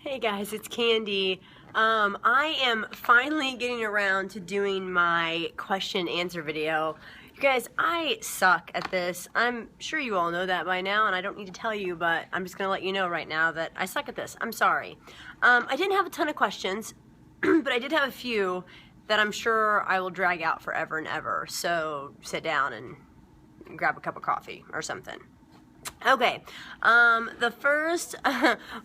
Hey guys, it's Candy. I am finally getting around to doing my question and answer video. You guys, I suck at this. I'm sure you all know that by now, and I don't need to tell you, but I'm just going to let you know right now that I suck at this. I'm sorry. I didn't have a ton of questions, but I did have a few that I'm sure I will drag out forever and ever. So sit down and grab a cup of coffee or something. Okay, the first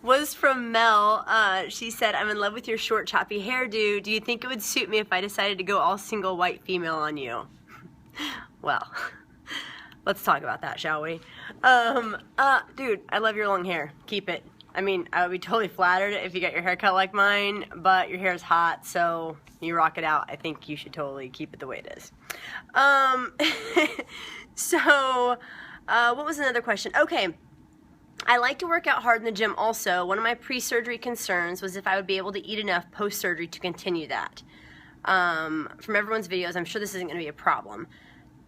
was from Mel. She said, I'm in love with your short choppy hairdo. Do you think it would suit me if I decided to go all single white female on you? Well, let's talk about that, shall we? Dude, I love your long hair. Keep it. I mean, I would be totally flattered if you got your hair cut like mine, but your hair is hot, so you rock it out. I think you should totally keep it the way it is. What was another question? Okay, I like to work out hard in the gym also. One of my pre-surgery concerns was if I would be able to eat enough post-surgery to continue that. From everyone's videos, I'm sure this isn't going to be a problem.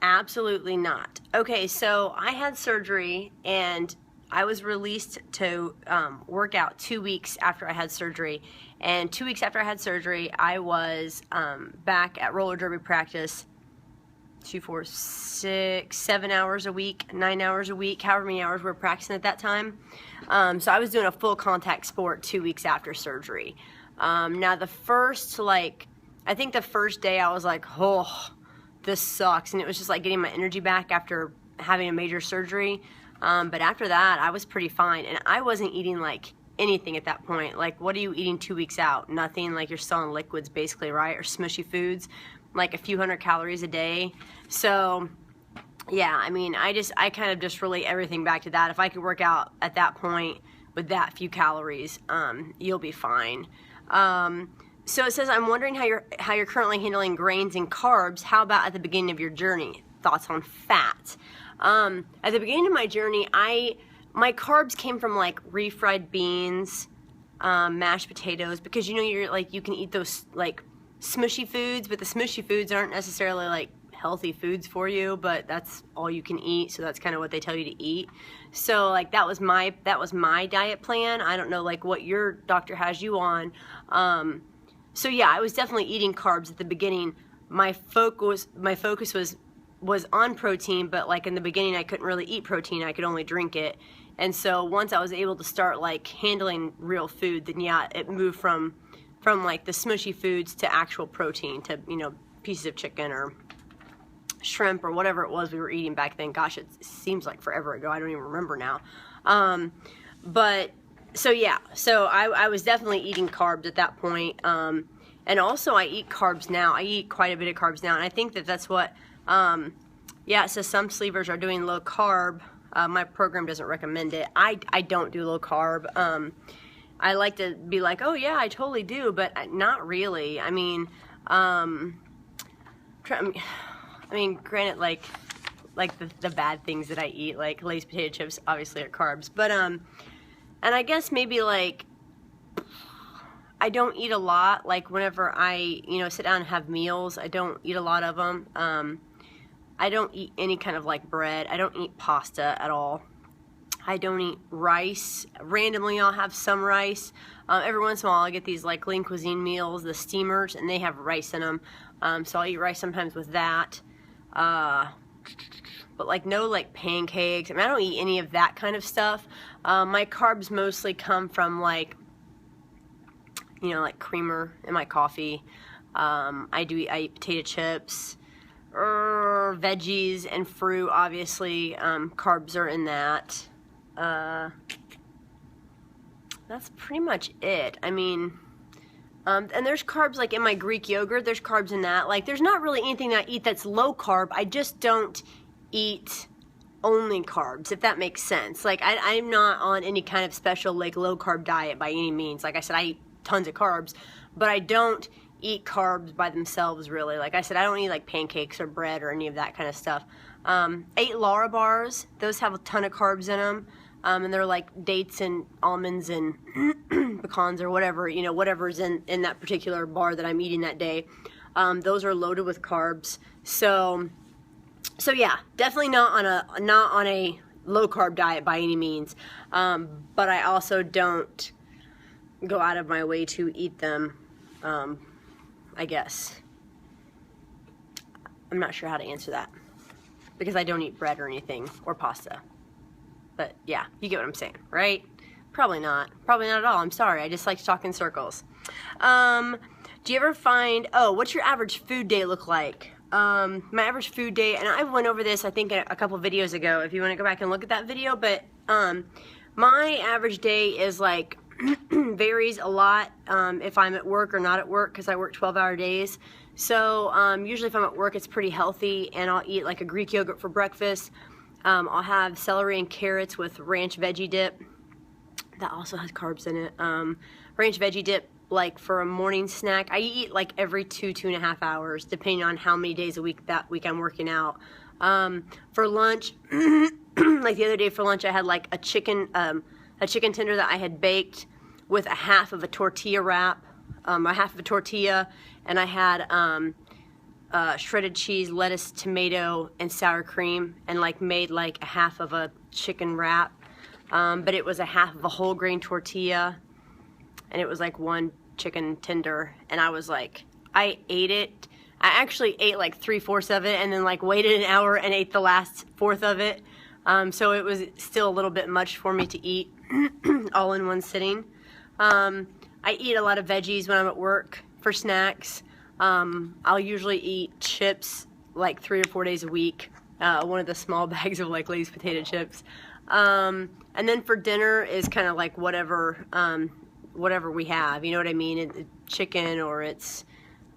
Absolutely not. Okay, so I had surgery and I was released to work out 2 weeks after I had surgery. And 2 weeks after I had surgery, I was back at roller derby practice 2, 4, 6, 7 hours a week, 9 hours a week, however many hours we were practicing at that time. So I was doing a full contact sport 2 weeks after surgery. Now the first, I think the first day I was like, oh, this sucks. And it was just like getting my energy back after having a major surgery. But after that, I was pretty fine. And I wasn't eating like anything at that point. Like, what are you eating 2 weeks out? Nothing. Like, you're still on liquids basically, right? Or smushy foods, like a few hundred calories a day. So yeah, I mean, I kind of just relate everything back to that. If I could work out at that point with that few calories, you'll be fine. So it says, I'm wondering how you're currently handling grains and carbs. How about at the beginning of your journey? Thoughts on fat? At the beginning of my journey, my carbs came from like refried beans, mashed potatoes, because you can eat those like smushy foods, but the smushy foods aren't necessarily like healthy foods for you, but that's all you can eat, so that's kind of what they tell you to eat. So like that was my diet plan. I don't know like what your doctor has you on. So yeah, I was definitely eating carbs at the beginning. My focus was on protein, but like in the beginning I couldn't really eat protein. I could only drink it. And so once I was able to start like handling real food, then yeah, it moved from like the smushy foods to actual protein, to, pieces of chicken or shrimp or whatever it was we were eating back then. Gosh, it seems like forever ago. I don't even remember now. But so yeah, so I was definitely eating carbs at that point. And also I eat carbs now. I eat quite a bit of carbs now. And I think that's what, yeah, it says some sleevers are doing low carb. My program doesn't recommend it. I don't do low carb. I like to be like, oh yeah, I totally do, but not really. I mean, granted, like the bad things that I eat, like Lay's potato chips, obviously are carbs. But and I guess maybe like I don't eat a lot. Like whenever I sit down and have meals, I don't eat a lot of them. I don't eat any kind of like bread. I don't eat pasta at all. I don't eat rice. Randomly, I'll have some rice. Every once in a while, I'll get these like Lean Cuisine meals, the steamers, and they have rice in them. So I'll eat rice sometimes with that. But like no like pancakes. I mean, I don't eat any of that kind of stuff. My carbs mostly come from like, like creamer in my coffee. I eat potato chips, veggies and fruit. Obviously, carbs are in that. That's pretty much it. I mean, and there's carbs like in my Greek yogurt. There's carbs in that. Like, there's not really anything that I eat that's low carb. I just don't eat only carbs, if that makes sense. Like, I'm not on any kind of special like low carb diet by any means. Like I said, I eat tons of carbs, but I don't eat carbs by themselves really. Like I said, I don't eat like pancakes or bread or any of that kind of stuff. I ate Lara bars. Those have a ton of carbs in them. And they're like dates and almonds and pecans or whatever, whatever's in that particular bar that I'm eating that day. Those are loaded with carbs. So yeah, definitely not on a low carb diet by any means. But I also don't go out of my way to eat them, I guess. I'm not sure how to answer that because I don't eat bread or anything or pasta. But yeah, you get what I'm saying, right? Probably not. Probably not at all. I'm sorry. I just like to talk in circles. Do you ever find, what's your average food day look like? My average food day, and I went over this I think a couple videos ago if you want to go back and look at that video, but my average day is like varies a lot if I'm at work or not at work because I work 12-hour days. So usually if I'm at work it's pretty healthy and I'll eat like a Greek yogurt for breakfast. I'll have celery and carrots with ranch veggie dip. That also has carbs in it. Ranch veggie dip like for a morning snack. I eat like every 2.5 hours depending on how many days a week that week I'm working out. For lunch, like the other day for lunch I had like a chicken tender that I had baked with a half of a tortilla wrap, a half of a tortilla, and I had shredded cheese, lettuce, tomato, and sour cream, and like made like a half of a chicken wrap. But it was a half of a whole grain tortilla, and it was like one chicken tender, and I was like, I ate it. I actually ate like 3/4 of it, and then like waited an hour and ate the last fourth of it. So it was still a little bit much for me to eat all in one sitting. I eat a lot of veggies when I'm at work for snacks. I'll usually eat chips like 3 or 4 days a week. One of the small bags of like Lay's potato chips. And then for dinner is kind of like whatever we have, you know what I mean? It's chicken or it's,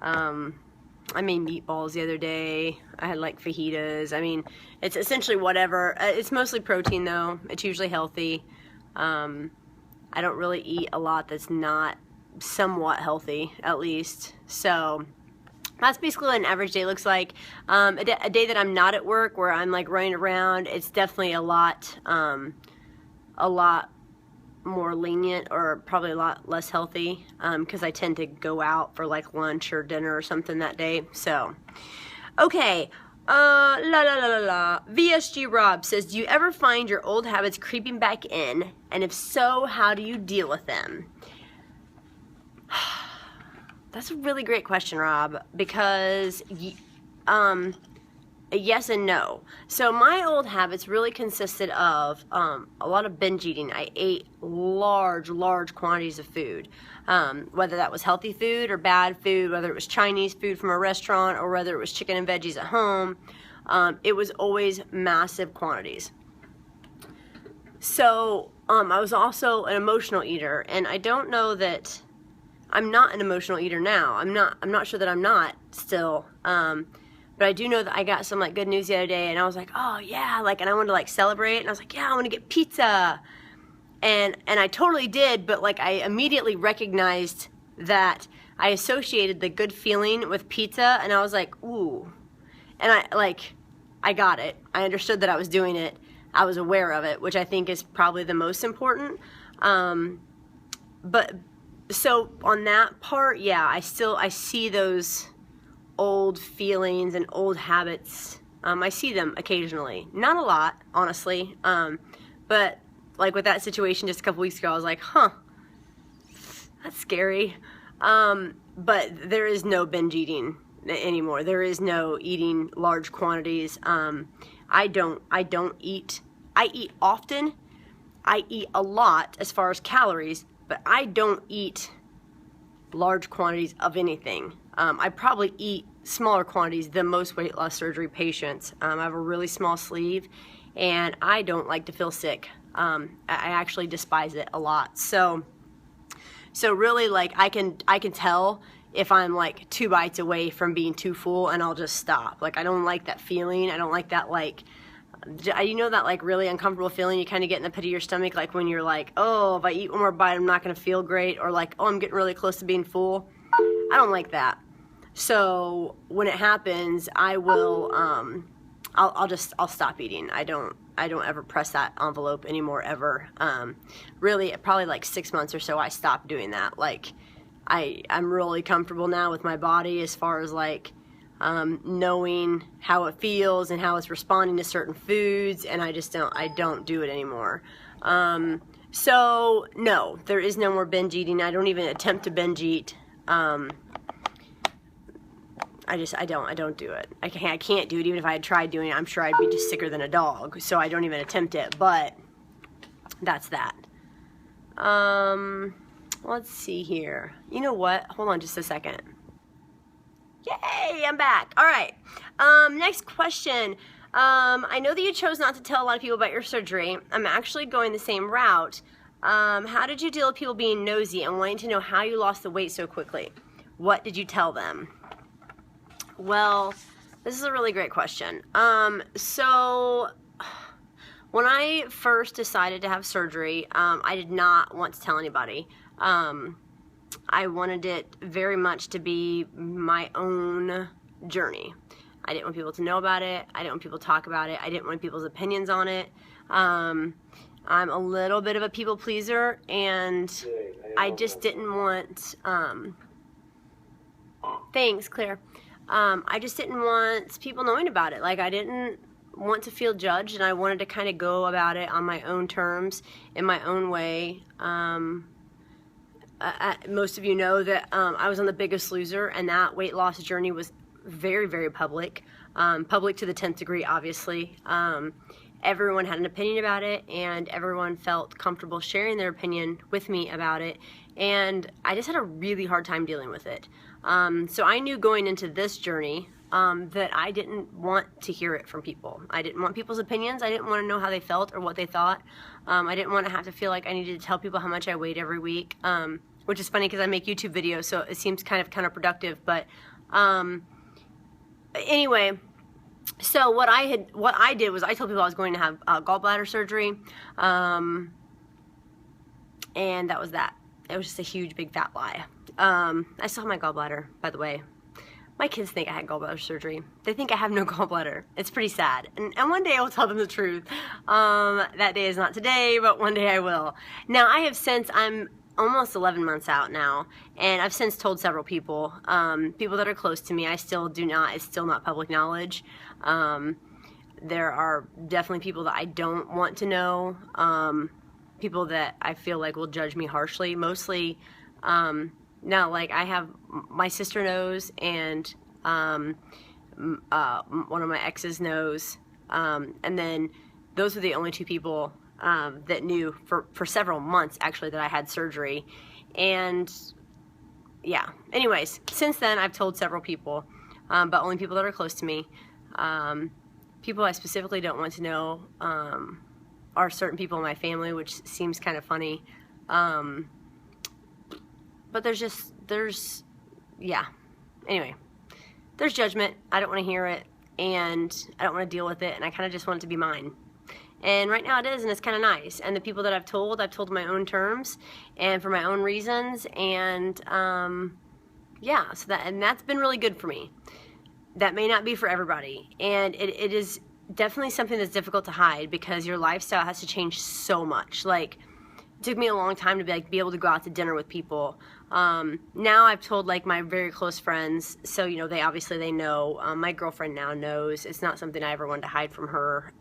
I made meatballs the other day. I had like fajitas. I mean, it's essentially whatever. It's mostly protein though. It's usually healthy. I don't really eat a lot that's not somewhat healthy, at least. So that's basically what an average day looks like. A day that I'm not at work, where I'm like running around, it's definitely a lot more lenient, or probably a lot less healthy, because I tend to go out for like lunch or dinner or something that day. So, okay. VSG Rob says, do you ever find your old habits creeping back in? And if so, how do you deal with them? That's a really great question, Rob, because yes and no. So my old habits really consisted of a lot of binge eating. I ate large quantities of food, whether that was healthy food or bad food, whether it was Chinese food from a restaurant or whether it was chicken and veggies at home. It was always massive quantities. So I was also an emotional eater, and I don't know that I'm not an emotional eater now. I'm not sure that I'm not still. But I do know that I got some like good news the other day, and I was like, oh yeah, like, and I wanted to like celebrate, and I was like, yeah, I want to get pizza, and I totally did, but like I immediately recognized that I associated the good feeling with pizza, and I was like, ooh, and I got it. I understood that I was doing it. I was aware of it, which I think is probably the most important. But so on that part, yeah, I see those old feelings and old habits. I see them occasionally, not a lot, honestly, but like with that situation just a couple weeks ago, I was like, huh, that's scary. But there is no binge eating anymore. There is no eating large quantities. I eat often. I eat a lot as far as calories, but I don't eat large quantities of anything. I probably eat smaller quantities than most weight loss surgery patients. I have a really small sleeve, and I don't like to feel sick. I actually despise it a lot. So really, like, I can tell if I'm like 2 bites away from being too full, and I'll just stop. Like, I don't like that feeling. I don't like that, like, you know, that like really uncomfortable feeling you kind of get in the pit of your stomach, like when you're like, oh, if I eat one more bite, I'm not going to feel great, or like, oh, I'm getting really close to being full. I don't like that. So when it happens, I will, I'll stop eating. I don't ever press that envelope anymore, ever. Really, probably like 6 months or so, I stopped doing that. Like, I'm really comfortable now with my body as far as like, knowing how it feels and how it's responding to certain foods, and I don't do it anymore. So no, there is no more binge eating. I don't even attempt to binge eat. I don't do it. I can't do it. Even if I had tried doing it, I'm sure I'd be just sicker than a dog. So I don't even attempt it, but that's that. Let's see here. You know what? Hold on just a second. Yay, I'm back. All right. Next question. I know that you chose not to tell a lot of people about your surgery. I'm actually going the same route. How did you deal with people being nosy and wanting to know how you lost the weight so quickly? What did you tell them? Well, this is a really great question. So when I first decided to have surgery, I did not want to tell anybody. I wanted it very much to be my own journey. I didn't want people to know about it. I didn't want people to talk about it. I didn't want people's opinions on it. I'm a little bit of a people pleaser, and I just didn't want, thanks, Claire. I just didn't want people knowing about it. Like, I didn't want to feel judged, and I wanted to kind of go about it on my own terms, in my own way. Most of you know that I was on The Biggest Loser, and that weight loss journey was very, very public. Public to the 10th degree, obviously. Everyone had an opinion about it, and everyone felt comfortable sharing their opinion with me about it, and I just had a really hard time dealing with it. So I knew going into this journey that I didn't want to hear it from people. I didn't want people's opinions. I didn't want to know how they felt or what they thought. I didn't want to have to feel like I needed to tell people how much I weighed every week, which is funny because I make YouTube videos, so it seems kind of counterproductive. But anyway, so what I did was I told people I was going to have gallbladder surgery, and that was that. It was just a huge, big, fat lie. I still have my gallbladder, by the way. My kids think I had gallbladder surgery. They think I have no gallbladder. It's pretty sad. And one day I will tell them the truth. That day is not today, but one day I will. Now, I'm almost 11 months out now, and I've since told several people, people that are close to me. I still do not, it's still not public knowledge. There are definitely people that I don't want to know, people that I feel like will judge me harshly, mostly, now, like, I have, my sister knows, and one of my exes knows, and then those are the only two people that knew for several months, actually, that I had surgery. And yeah, anyways, since then I've told several people, but only people that are close to me. People I specifically don't want to know are certain people in my family, which seems kind of funny. But yeah, anyway, there's judgment. I don't want to hear it, and I don't want to deal with it, and I kind of just want it to be mine. And right now it is, and it's kind of nice. And the people that I've told my own terms, and for my own reasons, and yeah, so that's been really good for me. That may not be for everybody, and it is definitely something that's difficult to hide, because your lifestyle has to change so much. Like, it took me a long time to be able to go out to dinner with people. Now I've told, like, my very close friends, so, you know, they know. My girlfriend now knows. It's not something I ever wanted to hide from her.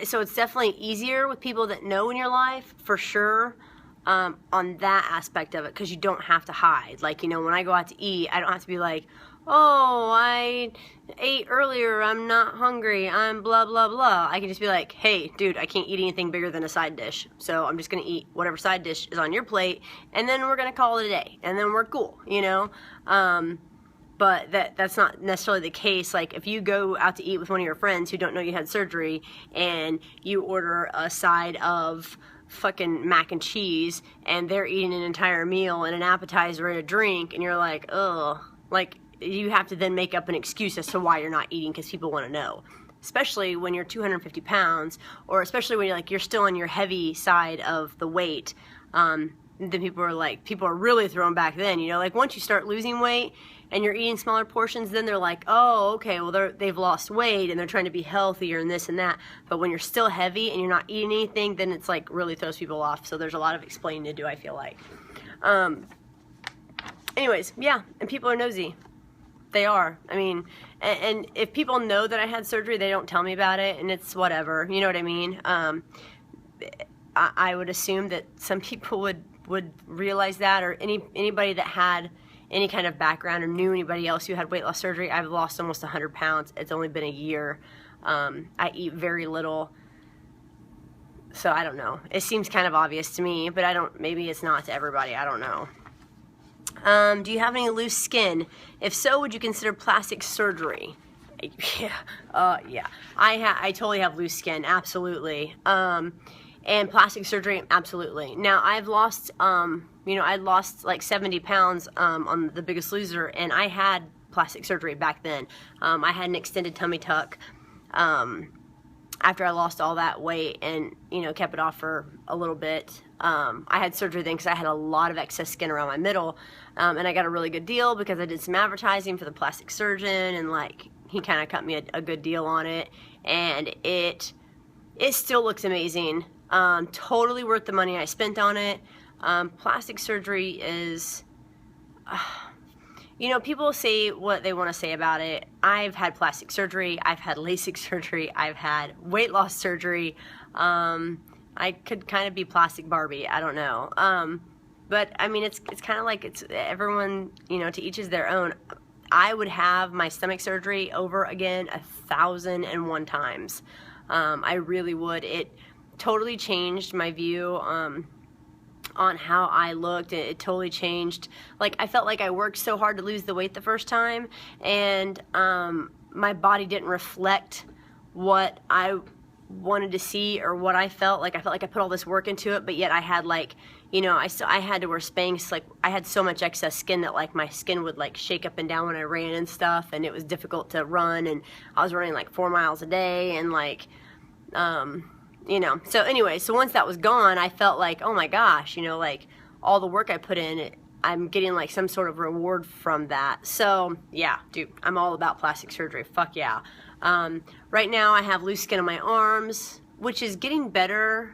So it's definitely easier with people that know in your life, for sure, on that aspect of it, because you don't have to hide. Like, you know, when I go out to eat, I don't have to be like, oh, I ate earlier, I'm not hungry, I'm blah, blah, blah. I can just be like, hey, dude, I can't eat anything bigger than a side dish, so I'm just going to eat whatever side dish is on your plate, and then we're going to call it a day, and then we're cool, you know? But that's not necessarily the case. Like, if you go out to eat with one of your friends who don't know you had surgery, and you order a side of fucking mac and cheese, and they're eating an entire meal and an appetizer and a drink, and you're like, ugh, like, you have to then make up an excuse as to why you're not eating, because people want to know. Especially when you're 250 pounds, or especially when you're still on your heavy side of the weight. Then people are really thrown back then, you know, like, once you start losing weight and you're eating smaller portions, then they're like, oh, okay, well, they've lost weight and they're trying to be healthier and this and that. But when you're still heavy and you're not eating anything, then it's like really throws people off. So there's a lot of explaining to do, I feel like. Anyways, yeah, and people are nosy. They are. I mean, and if people know that I had surgery, they don't tell me about it, and it's whatever. You know what I mean? I would assume that some people would realize that, or anybody that had any kind of background or knew anybody else who had weight loss surgery. I've lost almost 100 pounds. It's only been a year. I eat very little. So I don't know. It seems kind of obvious to me, but maybe it's not to everybody. I don't know. Do you have any loose skin? If so, would you consider plastic surgery? Yeah. I totally have loose skin, absolutely. And plastic surgery, absolutely. Now, I've lost, I lost like 70 pounds on The Biggest Loser, and I had plastic surgery back then. I had an extended tummy tuck after I lost all that weight and, kept it off for a little bit. I had surgery then because I had a lot of excess skin around my middle, and I got a really good deal because I did some advertising for the plastic surgeon, and like he kind of cut me a good deal on it, and it still looks amazing. Totally worth the money I spent on it. Plastic surgery is, people say what they want to say about it. I've had plastic surgery, I've had LASIK surgery, I've had weight loss surgery. I could kind of be plastic Barbie, I don't know. But I mean, it's kind of like it's everyone, to each is their own. I would have my stomach surgery over again 1,001 times. I really would. It totally changed my view on how I looked. It totally changed. Like, I felt like I worked so hard to lose the weight the first time, and my body didn't reflect what I wanted to see or what I felt like. I felt like I put all this work into it, but yet I had like, I had to wear Spanx. Like, I had so much excess skin that like my skin would like shake up and down when I ran and stuff, and it was difficult to run, and I was running like 4 miles a day, and like, so anyway, so once that was gone, I felt like, oh my gosh, like all the work I put in, I'm getting like some sort of reward from that. So yeah, dude, I'm all about plastic surgery. Fuck yeah. Right now I have loose skin on my arms, which is getting better.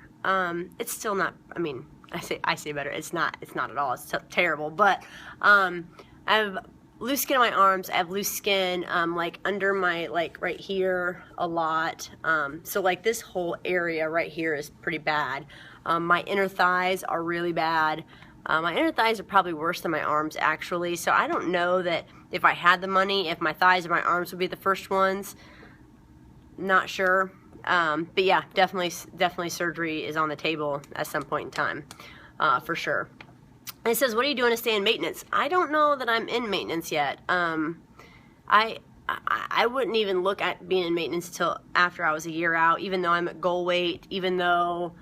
It's still not, I say better. It's not at all. It's terrible. But, I have loose skin on my arms. I have loose skin, like under my, like right here a lot. So like this whole area right here is pretty bad. My inner thighs are really bad. My inner thighs are probably worse than my arms, actually. So I don't know that if I had the money, if my thighs or my arms would be the first ones. Not sure. But yeah, definitely surgery is on the table at some point in time, for sure. And it says, what are you doing to stay in maintenance? I don't know that I'm in maintenance yet. I wouldn't even look at being in maintenance until after I was a year out, even though I'm at goal weight, even though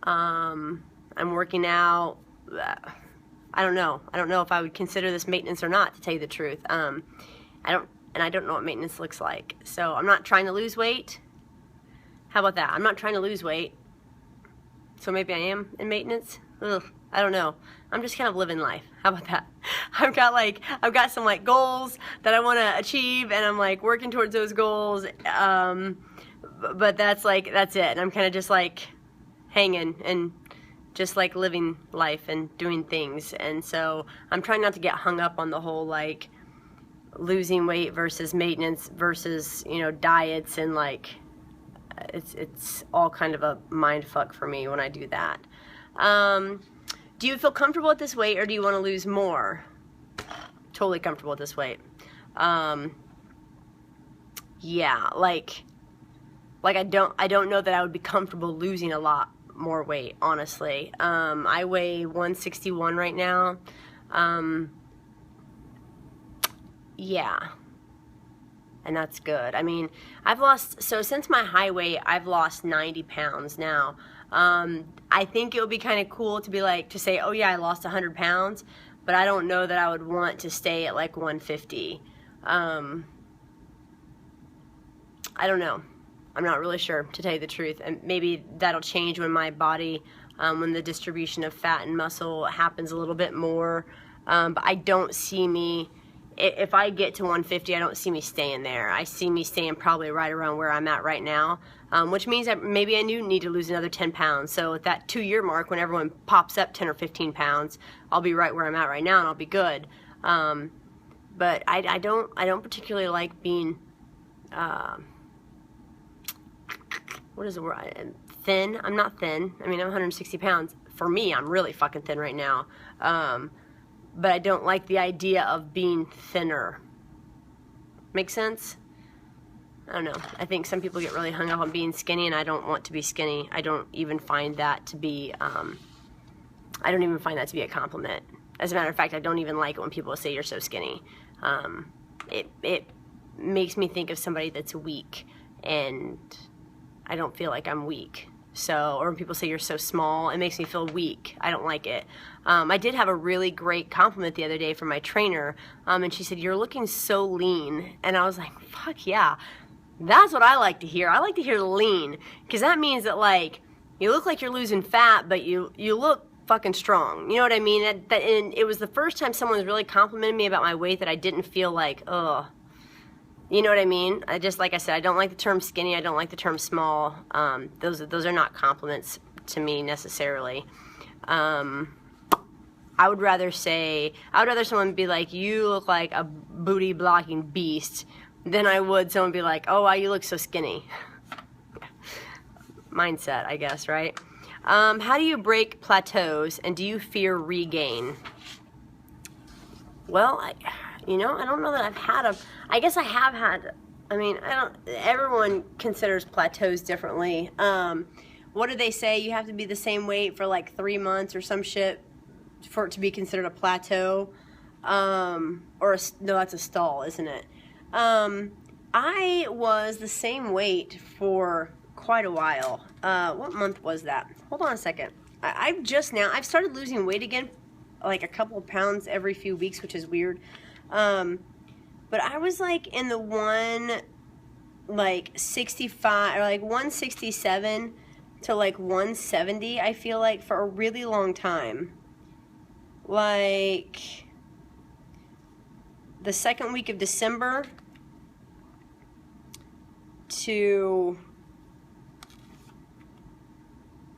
I'm working out. I don't know. I don't know if I would consider this maintenance or not, to tell you the truth. I don't know what maintenance looks like. So I'm not trying to lose weight. How about that? I'm not trying to lose weight. So maybe I am in maintenance? Ugh, I don't know. I'm just kind of living life. How about that? I've got some like goals that I want to achieve, and I'm like working towards those goals. But that's it. And I'm kind of just like hanging and just like living life and doing things. And so I'm trying not to get hung up on the whole like losing weight versus maintenance versus, diets, and like it's all kind of a mind fuck for me when I do that. Do you feel comfortable at this weight, or do you want to lose more? Totally comfortable at this weight. Yeah, like I don't know that I would be comfortable losing a lot more weight, honestly. I weigh 161 right now. Yeah. And that's good. I mean, so since my high weight, I've lost 90 pounds now. I think it would be kind of cool to be like, to say, oh yeah, I lost 100 pounds, but I don't know that I would want to stay at like 150. I don't know. I'm not really sure, to tell you the truth. And maybe that'll change when my body, when the distribution of fat and muscle happens a little bit more. But I don't see me, if I get to 150, I don't see me staying there. I see me staying probably right around where I'm at right now, which means that maybe I do need to lose another 10 pounds. So at that 2-year mark, when everyone pops up 10 or 15 pounds, I'll be right where I'm at right now, and I'll be good. but I don't particularly like being, what is the word? Thin. I'm not thin. I mean, I'm 160 pounds. For me, I'm really fucking thin right now. But I don't like the idea of being thinner. Make sense? I don't know. I think some people get really hung up on being skinny, and I don't want to be skinny. I don't even find that to be, I don't even find that to be a compliment. As a matter of fact, I don't even like it when people say you're so skinny. It makes me think of somebody that's weak, and I don't feel like I'm weak. So, or when people say you're so small, it makes me feel weak. I don't like it. I did have a really great compliment the other day from my trainer, and she said, "You're looking so lean." And I was like, fuck yeah. That's what I like to hear. I like to hear lean, because that means that, like, you look like you're losing fat, but you look fucking strong. You know what I mean? And it was the first time someone was really complimented me about my weight that I didn't feel like, ugh. You know what I mean? I just, like I said, I don't like the term skinny. I don't like the term small. Those are not compliments to me necessarily. I would rather someone be like, "You look like a booty blocking beast," than I would someone be like, "Oh, wow, you look so skinny." Mindset, I guess, right? How do you break plateaus, and do you fear regain? Well, I don't know that I've had I guess I have had, everyone considers plateaus differently. What do they say? You have to be the same weight for like 3 months or some shit for it to be considered a plateau. No, that's a stall, isn't it? I was the same weight for quite a while. What month was that? Hold on a second. I've started losing weight again, like a couple of pounds every few weeks, which is weird. But I was like in the 165 or like 167 to like 170, I feel like, for a really long time. Like the second week of December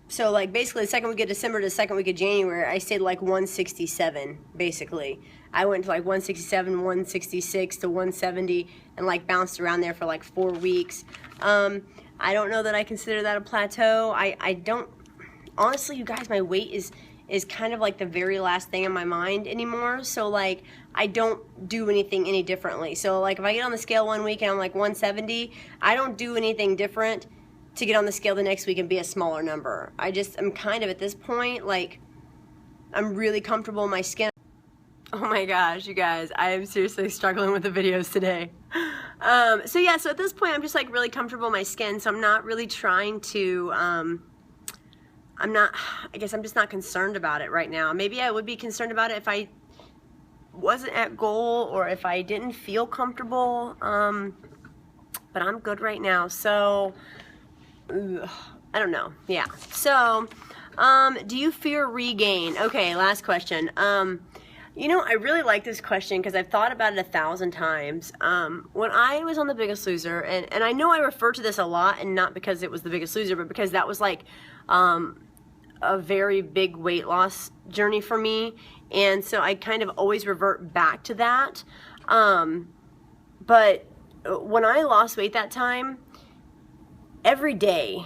so like basically the second week of December to the second week of January, I stayed like 167 basically. I went to like 167, 166 to 170 and like bounced around there for like 4 weeks. I don't know that I consider that a plateau. I don't, honestly, you guys, my weight is kind of like the very last thing in my mind anymore. So like I don't do anything any differently. So like if I get on the scale one week and I'm like 170, I don't do anything different to get on the scale the next week and be a smaller number. I'm kind of at this point, like, I'm really comfortable in my skin. Oh my gosh, you guys, I am seriously struggling with the videos today. So at this point I'm just like really comfortable in my skin, so I'm not really trying to, I guess I'm just not concerned about it right now. Maybe I would be concerned about it if I wasn't at goal or if I didn't feel comfortable, but I'm good right now, so I don't know. Yeah. So, do you fear regain? Okay, last question. I really like this question because I've thought about it 1,000 times. When I was on The Biggest Loser, and I know I refer to this a lot, and not because it was The Biggest Loser, but because that was like a very big weight loss journey for me, and so I kind of always revert back to that. But when I lost weight that time, every day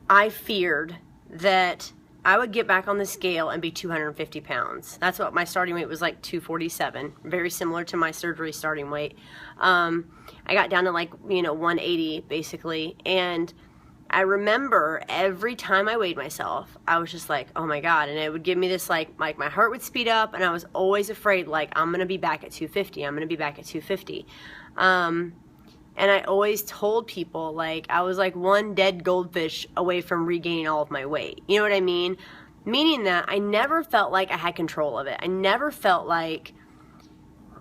I feared that I would get back on the scale and be 250 pounds. That's what my starting weight was, like 247, very similar to my surgery starting weight. I got down to like, 180 basically, and I remember every time I weighed myself, I was just like, oh my God, and it would give me this like my heart would speed up, and I was always afraid, like, I'm gonna be back at 250, I'm gonna be back at 250. And I always told people, like, I was like one dead goldfish away from regaining all of my weight. You know what I mean? Meaning that I never felt like I had control of it. I never felt like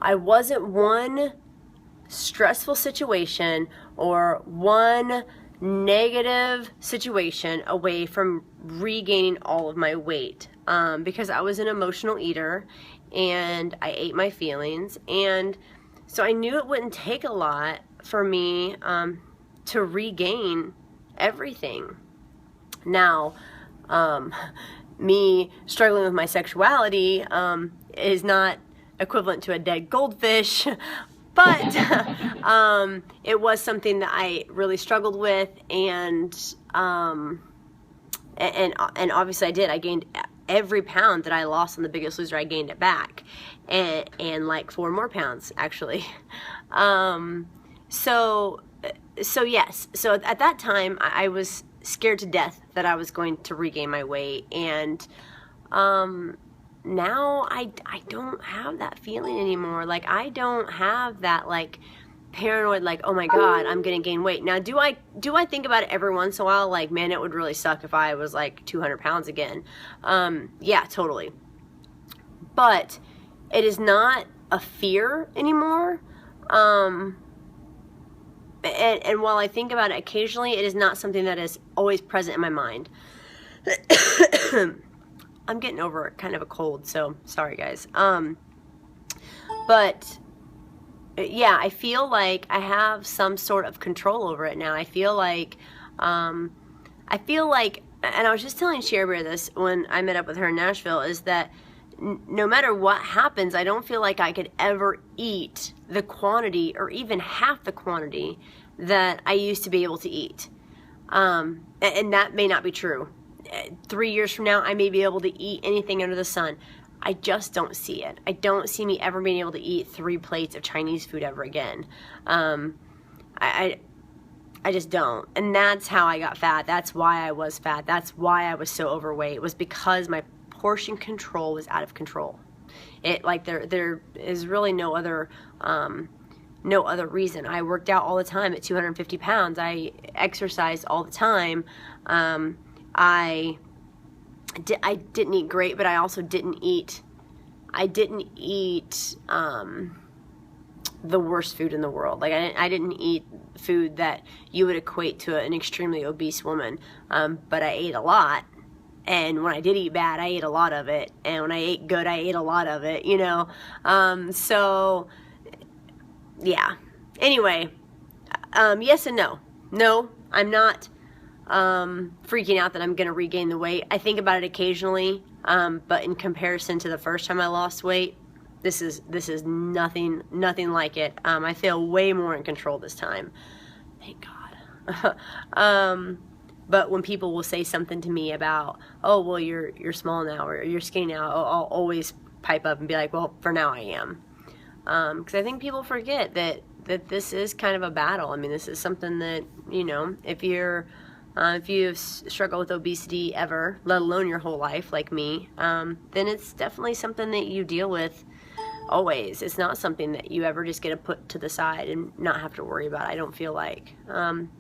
I wasn't one stressful situation or one negative situation away from regaining all of my weight. Because I was an emotional eater and I ate my feelings. And so I knew it wouldn't take a lot for me to regain everything. Now, me struggling with my sexuality is not equivalent to a dead goldfish, but it was something that I really struggled with, and obviously I did. I gained every pound that I lost on The Biggest Loser. I gained it back, and like 4 more pounds actually. So yes. So at that time, I was scared to death that I was going to regain my weight, and now I don't have that feeling anymore. Like, I don't have that like paranoid, like, oh my god, I'm gonna gain weight. Now, do I think about it every once in a while, like, man, it would really suck if I was like 200 pounds again? Yeah, totally. But it is not a fear anymore. And while I think about it occasionally, it is not something that is always present in my mind. I'm getting over kind of a cold, so sorry guys. But yeah, I feel like I have some sort of control over it now. I feel like, and I was just telling Cherry this when I met up with her in Nashville, is that no matter what happens, I don't feel like I could ever eat the quantity or even half the quantity that I used to be able to eat. And that may not be true. 3 years from now, I may be able to eat anything under the sun. I just don't see it. I don't see me ever being able to eat 3 plates of Chinese food ever again. I just don't. And that's how I got fat. That's why I was fat. That's why I was so overweight. It was because my portion control was out of control. It, like, there is really no other reason. I worked out all the time at 250 pounds. I exercised all the time. I didn't eat great, but I also didn't eat the worst food in the world. Like, I didn't eat food that you would equate to an extremely obese woman, but I ate a lot. And when I did eat bad, I ate a lot of it. And when I ate good, I ate a lot of it, you know. So, yeah. Anyway, yes and no. No, I'm not freaking out that I'm going to regain the weight. I think about it occasionally, but in comparison to the first time I lost weight, this is nothing like it. I feel way more in control this time. Thank God. But when people will say something to me about, oh, well, you're small now, or you're skinny now, I'll always pipe up and be like, well, for now I am. Because I think people forget that this is kind of a battle. I mean, this is something that, you know, if you've struggled with obesity ever, let alone your whole life like me, then it's definitely something that you deal with always. It's not something that you ever just get to put to the side and not have to worry about, I don't feel like.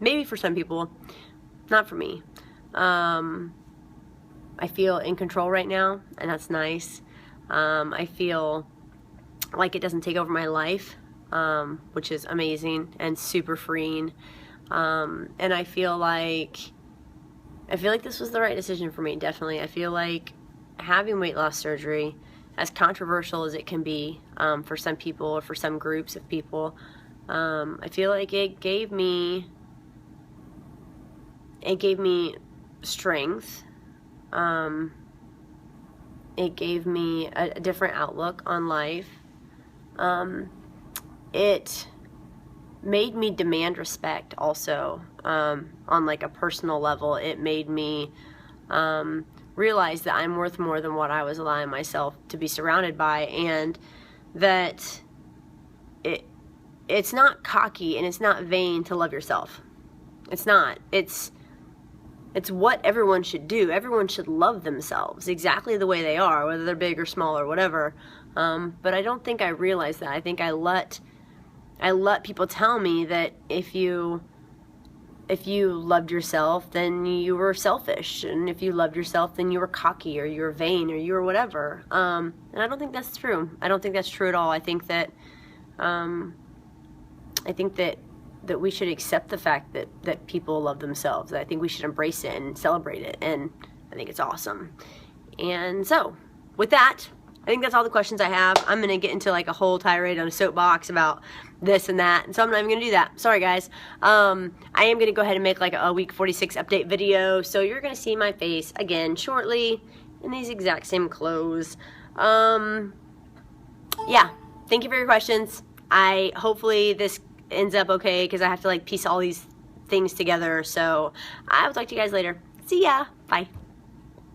Maybe for some people, not for me. I feel in control right now, and that's nice. I feel like it doesn't take over my life, which is amazing and super freeing. And I feel like this was the right decision for me, definitely. I feel like having weight loss surgery, as controversial as it can be for some people or for some groups of people, I feel like it gave me strength. It gave me a different outlook on life. It made me demand respect also, on like a personal level. It made me realize that I'm worth more than what I was allowing myself to be surrounded by, and that it's not cocky and it's not vain to love yourself. It's not. It's what everyone should do. Everyone should love themselves exactly the way they are, whether they're big or small or whatever. But I don't think I realized that. I think I let people tell me that if you loved yourself, then you were selfish, and if you loved yourself, then you were cocky, or you were vain, or you were whatever. And I don't think that's true. I don't think that's true at all. I think that that we should accept the fact that people love themselves. I think we should embrace it and celebrate it, and I think it's awesome. And so, with that, I think that's all the questions I have. I'm going to get into like a whole tirade on a soapbox about this and that, and so I'm not even going to do that. Sorry, guys. I am going to go ahead and make like a week 46 update video, so you're going to see my face again shortly in these exact same clothes. yeah, thank you for your questions. Hopefully this ends up okay because I have to like piece all these things together. So I will talk to you guys later. See ya. Bye.